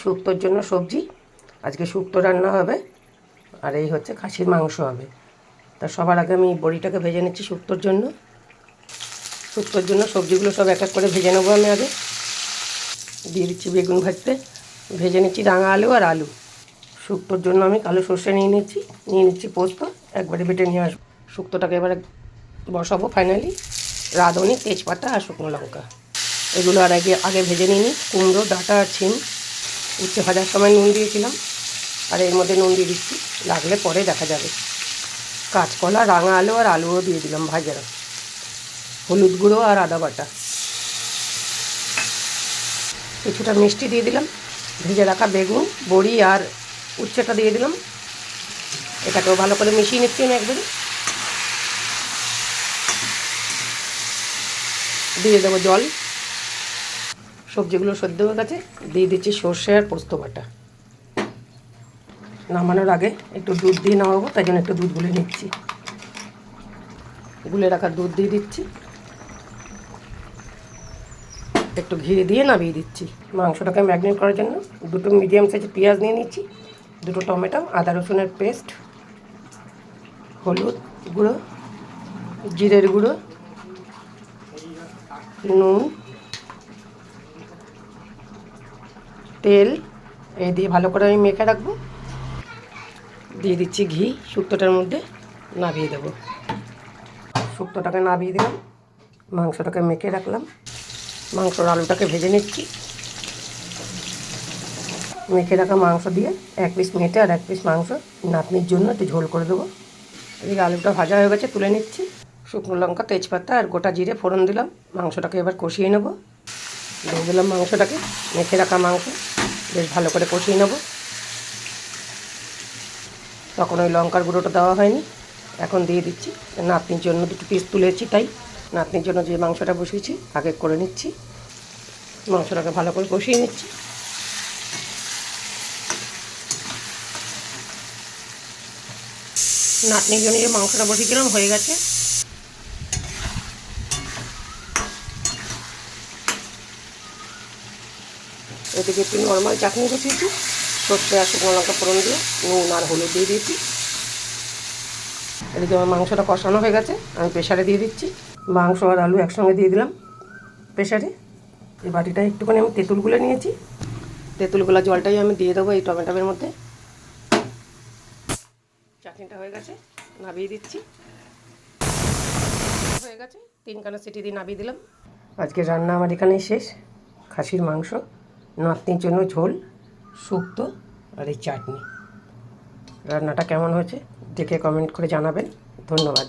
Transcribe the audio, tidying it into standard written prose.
শুক্তোর জন্য সবজি। আজকে শুক্তো রান্না হবে, আর এই হচ্ছে খাসির মাংস হবে। তা সবার আগে আমি বড়িটাকে ভেজে নিচ্ছি শুক্তোর জন্য। শুক্তোর জন্য সবজিগুলো সব এক এক করে ভেজে নেবো। আমি আগে দিয়ে দিচ্ছি বেগুন ভাজতে, ভেজে নিচ্ছি রাঙা আলু আর আলু। শুক্তোর জন্য আমি কালো সর্ষে নিয়ে নিচ্ছি পোস্ত, একবারে বেটে নিয়ে আসবো। শুক্তোটাকে এবারে বসাবো ফাইনালি। রাঁধুনি, তেজপাতা আর শুকনো লঙ্কা এগুলো আর আগে ভেজে নিই। কুমড়ো, ডাঁটা আর ছিম উচ্ছে ভাজার সময় নুন দিয়েছিলাম, আর এর মধ্যে নুন দিয়ে দিচ্ছি, লাগলে পরে দেখা যাবে। কাঁচকলা, রাঙা আলু আর আলুও দিয়ে দিলাম ভাজা, হলুদ গুঁড়ো আর আদা বাটা, কিছুটা মিষ্টি দিয়ে দিলাম, ভেজে রাখা বেগুন, বড়ি আর উচ্ছেটা দিয়ে দিলাম। এটাকেও ভালো করে মিশিয়ে নিচ্ছি আমি একবারে। দিয়ে দেবো জল। সবজিগুলো সেদ্ধ হয়ে গেছে, দিয়ে দিচ্ছি সর্ষে আর পোস্ত বাটা। নামানোর আগে একটু দুধ দিয়ে নামাবো, তাই জন্য একটু দুধ গুলে নিচ্ছি। গুলে রাখা দুধ দিয়ে দিচ্ছি, একটু ঘি দিয়ে নামিয়ে দিচ্ছি। মাংসটাকে ম্যারিনেট করার জন্য দুটো মিডিয়াম সাইজের পেঁয়াজ নিয়ে নিচ্ছি, দুটো টমেটো, আদা রসুনের পেস্ট, হলুদ গুঁড়ো, জিরের গুঁড়ো, নুন, তেল, এই দিয়ে ভালো করে আমি মেখে রাখবো। দিয়ে দিচ্ছি ঘি শুক্তোটার মধ্যে, নামিয়ে দেবো। শুক্তোটাকে নামিয়ে দিলাম, মাংসটাকে মেখে রাখলাম। মাংসর আলুটাকে ভেজে নিচ্ছি। মেখে রাখা মাংস দিয়ে এক পিস মেটে আর এক পিস মাংস নাতনির জন্য একটু ঝোল করে দেবো। এদিকে আলুটা ভাজা হয়ে গেছে, তুলে নিচ্ছি। শুকনো লঙ্কা, তেজপাতা আর গোটা জিরে ফোড়ন দিলাম। মাংসটাকে এবার কষিয়ে নেবো। দিয়ে দিলাম মাংসটাকে, মেখে রাখা মাংস, বেশ ভালো করে কষিয়ে নেবো। তখন ওই লঙ্কার গুঁড়োটা দেওয়া হয়নি, এখন দিয়ে দিচ্ছি। নাতনির জন্য দুটো পিস তুলেছি, তাই নাতনির জন্য যে মাংসটা বসিয়েছি আগে করে নিচ্ছি। মাংসটাকে ভালো করে কষিয়ে নিচ্ছি। নাতনির জন্য যে মাংসটা বসিয়েছিলাম হয়ে গেছে। এদিকে একটু নর্মাল চাটনি বসিয়েছি, সর্ষে আর শুকনো লঙ্কা ফোড়ন দিয়ে নুন আর হলুদ দিয়ে দিয়েছি। এদিকে আমার মাংসটা কষানো হয়ে গেছে, আমি প্রেশারে দিয়ে দিচ্ছি। মাংস আর আলু একসঙ্গে দিয়ে দিলাম প্রেশারে। এই বাটিটা একটুখানি আমি তেঁতুলগুলো নিয়েছি, তেঁতুলগুলো জলটাই আমি দিয়ে দেবো এই টমেটোর মধ্যে। চাটনিটা হয়ে গেছে, নামিয়ে দিচ্ছি। হয়ে গেছে, 3খানা সিটি দিয়ে নামিয়ে দিলাম। আজকের রান্না আমার এখানেই শেষ। খাসির মাংস, নাতনির জন্য ঝোল, শুক্তো আর এই চাটনি। রান্নাটা কেমন হয়েছে দেখে কমেন্ট করে জানাবেন। ধন্যবাদ।